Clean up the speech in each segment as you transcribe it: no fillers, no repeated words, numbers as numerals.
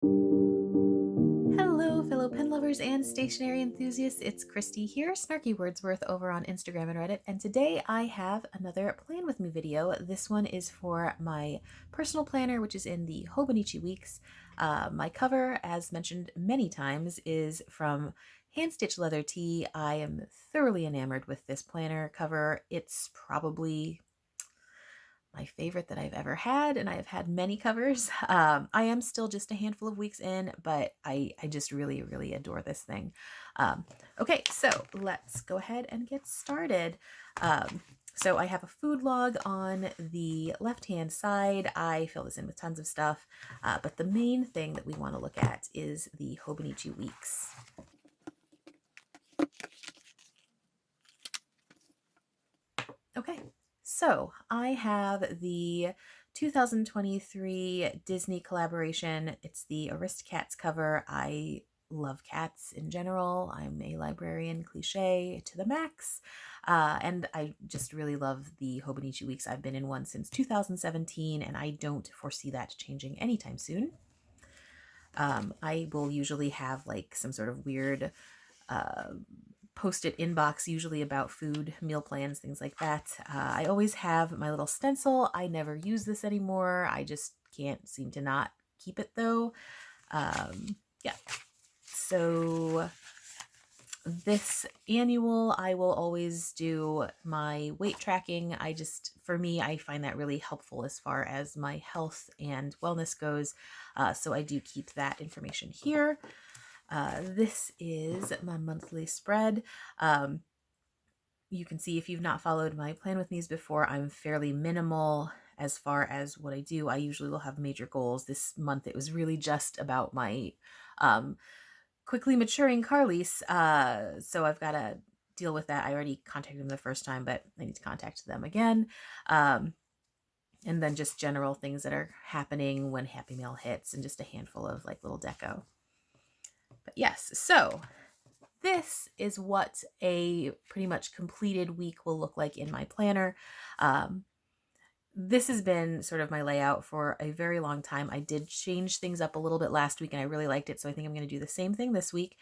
Hello, fellow pen lovers and stationery enthusiasts. It's Christy here, Snarky Wordsworth over on Instagram and Reddit, and today I have another Plan With Me video. This one is for my personal planner, which is in the Hobonichi Weeks. My cover, as mentioned many times, is from Hand Stitch Leather Tea. I am thoroughly enamored with this planner cover. It's probably my favorite that I've ever had, and I have had many covers. I am still just a handful of weeks in, but I just really, really adore this thing. Okay, so let's go ahead and get started. So I have a food log on the left-hand side. I fill this in with tons of stuff, but the main thing that we want to look at is the Hobonichi Weeks. Okay, so I have the 2023 Disney collaboration. It's the Aristocats cover. I love cats in general. I'm a librarian cliche to the max. And I just really love the Hobonichi Weeks. I've been in one since 2017, and I don't foresee that changing anytime soon. I will usually have like some sort of weird post-it inbox, usually about food, meal plans, things like that. I always have my little stencil. I never use this anymore. I just can't seem to not keep it though. Yeah. So this annual, I will always do my weight tracking. For me, I find that really helpful as far as my health and wellness goes. So I do keep that information here. This is my monthly spread. You can see if you've not followed my Plan With Me's before, I'm fairly minimal as far as what I do. I usually will have major goals. This month it was really just about my quickly maturing car lease. So I've got to deal with that. I already contacted them the first time, but I need to contact them again. And then just general things that are happening when Happy Mail hits, and just a handful of like little deco. But yes, so this is what a pretty much completed week will look like in my planner. This has been sort of my layout for a very long time. I did change things up a little bit last week and I really liked it, so I think I'm going to do the same thing this week.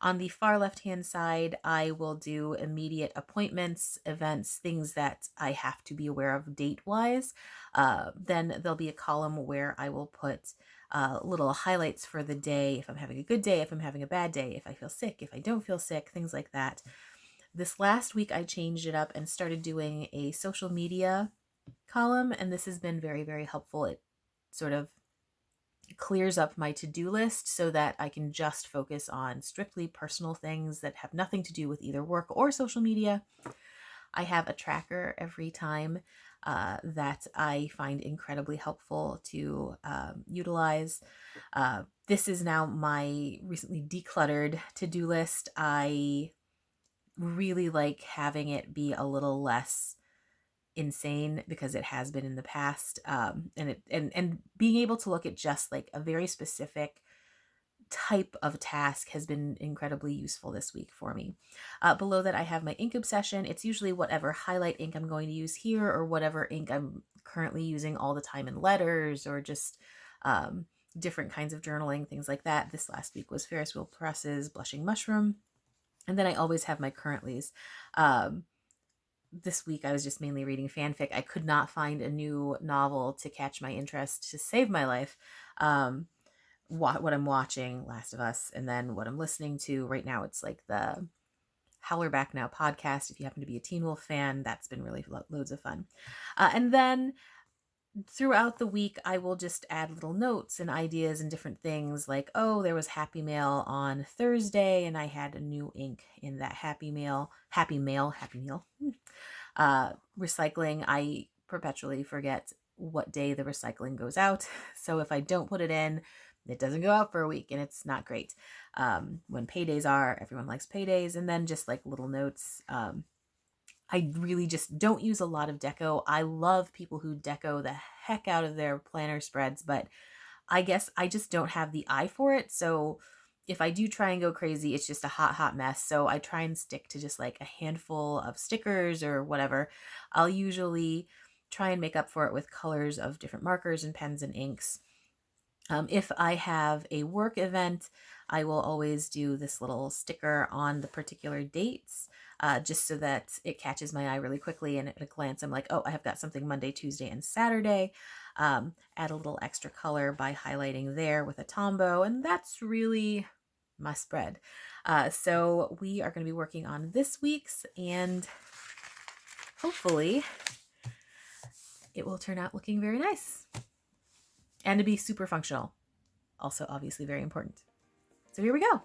On the far left-hand side, I will do immediate appointments, events, things that I have to be aware of date-wise. Then there'll be a column where I will put little highlights for the day, if I'm having a good day, if I'm having a bad day, if I feel sick, if I don't feel sick, things like that. This last week, I changed it up and started doing a social media column, and this has been very, very helpful. It sort of clears up my to-do list so that I can just focus on strictly personal things that have nothing to do with either work or social media. I have a tracker every time that I find incredibly helpful to utilize. This is now my recently decluttered to-do list. I really like having it be a little less insane because it has been in the past, and being able to look at just like a very specific type of task has been incredibly useful this week for me. Below that, I have my ink obsession. It's usually whatever highlight ink I'm going to use here, or whatever ink I'm currently using all the time in letters, or just different kinds of journaling, things like that. This last week was Ferris Wheel Press's Blushing Mushroom. And then I always have my currentlies. This week I was just mainly reading fanfic. I could not find a new novel to catch my interest to save my life. What I'm watching, Last of Us, and then what I'm listening to right now, it's like the Howler Back Now podcast. If you happen to be a Teen Wolf fan, that's been really loads of fun. And then throughout the week, I will just add little notes and ideas and different things like, oh, there was Happy Mail on Thursday and I had a new ink in that Happy Meal. Recycling, I perpetually forget what day the recycling goes out. So if I don't put it in, it doesn't go out for a week, and it's not great. When paydays are, everyone likes paydays, and then just like little notes. I really just don't use a lot of deco. I love people who deco the heck out of their planner spreads, but I guess I just don't have the eye for it. So if I do try and go crazy, it's just a hot mess. So I try and stick to just like a handful of stickers or whatever. I'll usually try and make up for it with colors of different markers and pens and inks. If I have a work event, I will always do this little sticker on the particular dates, just so that it catches my eye really quickly. And at a glance, I'm like, oh, I have got something Monday, Tuesday, and Saturday. Add a little extra color by highlighting there with a Tombow, and that's really my spread. So we are going to be working on this week's, and hopefully it will turn out looking very nice and to be super functional. Also, obviously very important. So here we go.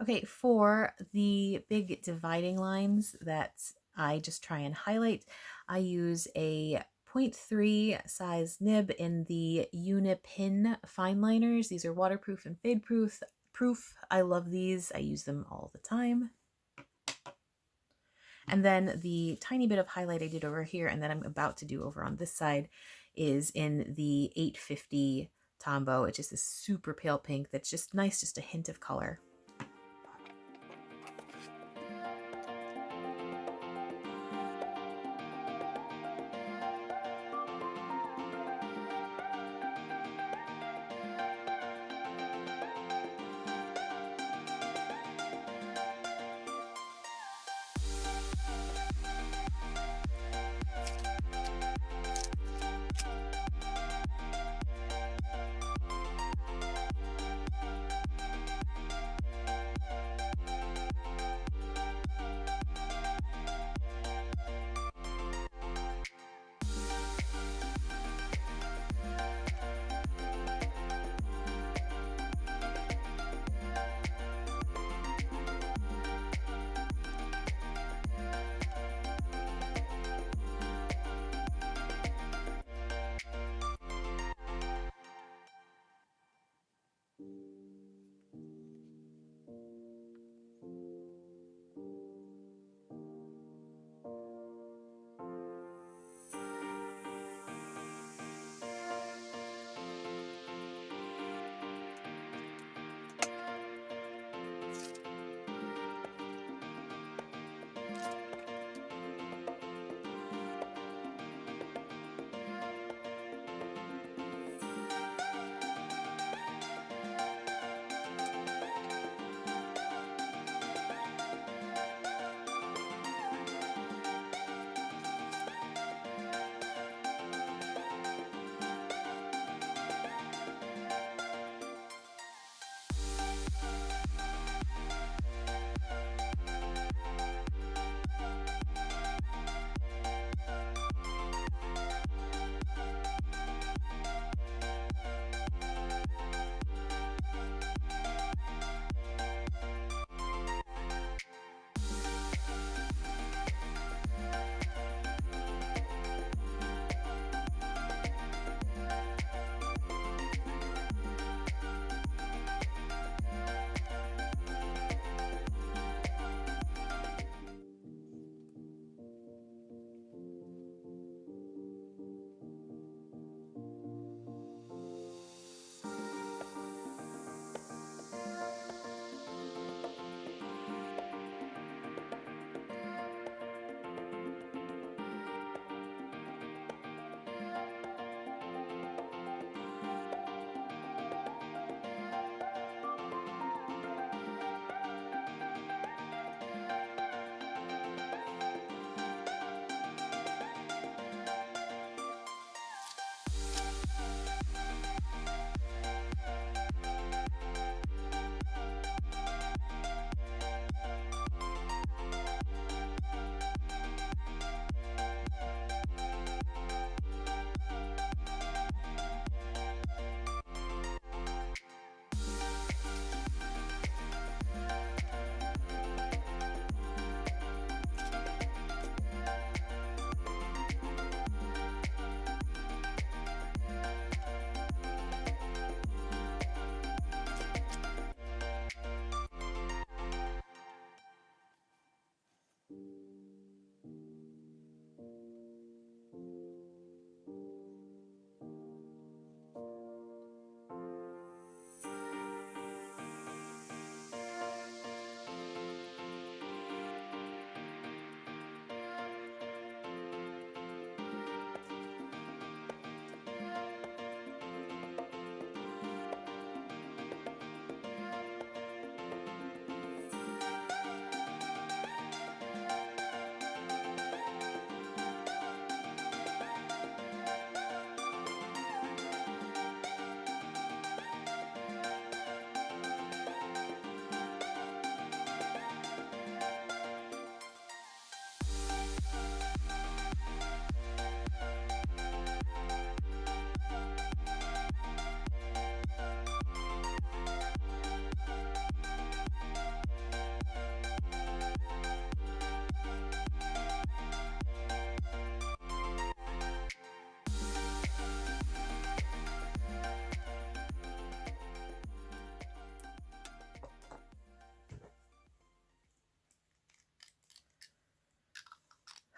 Okay, for the big dividing lines that I just try and highlight, I use a 0.3 size nib in the Unipin fine liners. These are waterproof and fade proof. I love these. I use them all the time. And then the tiny bit of highlight I did over here and that I'm about to do over on this side is in the 850 Tombow. It's just this super pale pink that's just nice, just a hint of color.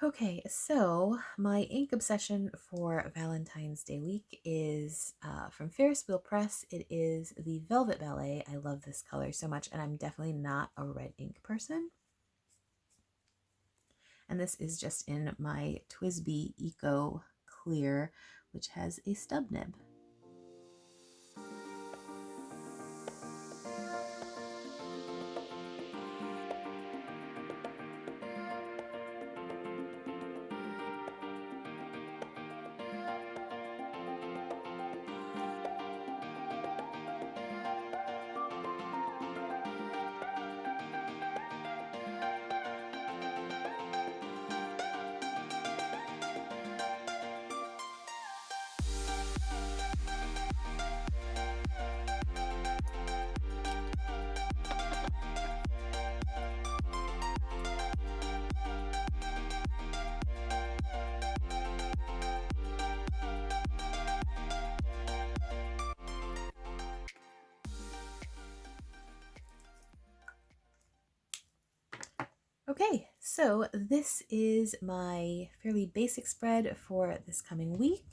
Okay, so my ink obsession for Valentine's Day week is from Ferris Wheel Press. It is the Velvet Ballet. I love this color so much, and I'm definitely not a red ink person. And this is just in my TWSBI Eco Clear, which has a stub nib. Okay, so this is my fairly basic spread for this coming week.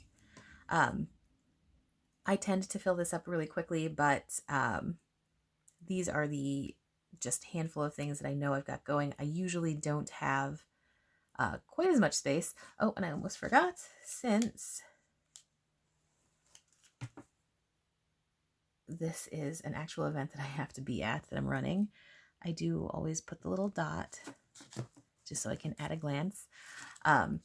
I tend to fill this up really quickly, but these are the just handful of things that I know I've got going. I usually don't have quite as much space. Oh, and I almost forgot, since this is an actual event that I have to be at, that I'm running, I do always put the little dot just so I can at a glance. I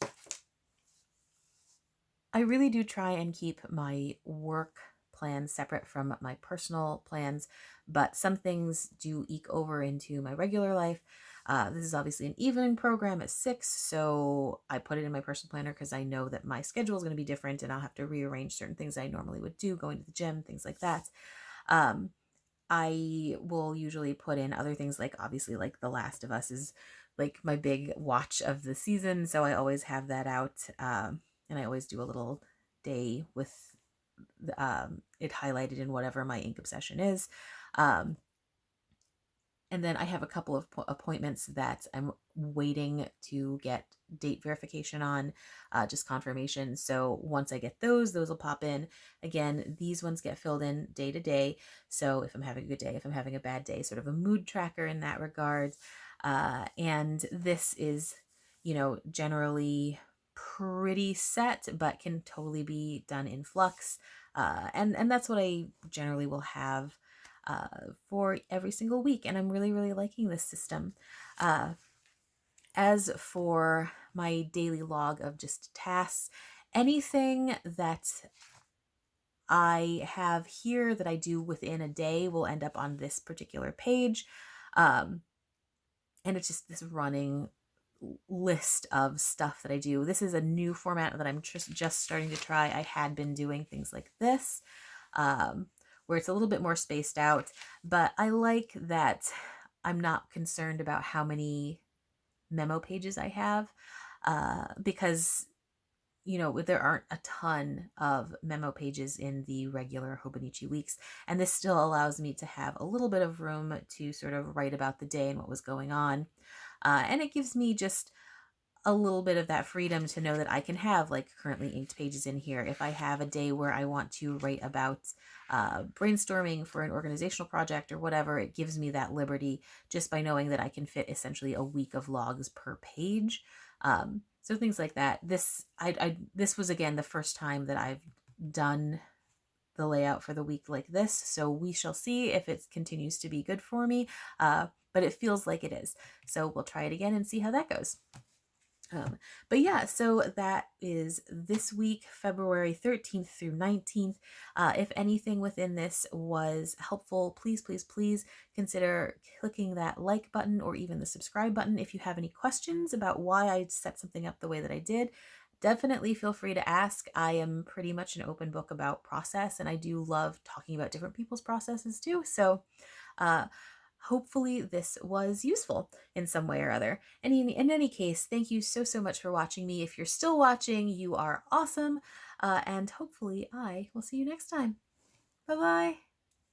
really do try and keep my work plans separate from my personal plans, but some things do eke over into my regular life. This is obviously an evening program at 6, so I put it in my personal planner because I know that my schedule is going to be different and I'll have to rearrange certain things I normally would do, going to the gym, things like that. I will usually put in other things, like obviously like The Last of Us is like my big watch of the season, so I always have that out. And I always do a little day with it highlighted in whatever my ink obsession is. And then I have a couple of appointments that I'm waiting to get date verification on, just confirmation. So once I get those will pop in. Again, these ones get filled in day to day. So if I'm having a good day, if I'm having a bad day, sort of a mood tracker in that regard. And this is, generally pretty set, but can totally be done in flux. And that's what I generally will have for every single week. And I'm really, really liking this system. As for my daily log of just tasks, anything that I have here that I do within a day will end up on this particular page. And it's just this running list of stuff that I do. This is a new format that I'm just starting to try. I had been doing things like this, where it's a little bit more spaced out, but I like that I'm not concerned about how many memo pages I have, because there aren't a ton of memo pages in the regular Hobonichi Weeks, and this still allows me to have a little bit of room to sort of write about the day and what was going on. And it gives me just a little bit of that freedom to know that I can have like currently inked pages in here. If I have a day where I want to write about brainstorming for an organizational project or whatever, it gives me that liberty just by knowing that I can fit essentially a week of logs per page. So things like that. This was again the first time that I've done the layout for the week like this, so we shall see if it continues to be good for me, but it feels like it is. So we'll try it again and see how that goes. But yeah, so that is this week, February 13th through 19th. If anything within this was helpful, please, please, please consider clicking that like button or even the subscribe button. If you have any questions about why I set something up the way that I did, definitely feel free to ask. I am pretty much an open book about process, and I do love talking about different people's processes too. So, hopefully this was useful in some way or other. And in any case, thank you so, so much for watching me. If you're still watching, you are awesome. And hopefully I will see you next time. Bye-bye.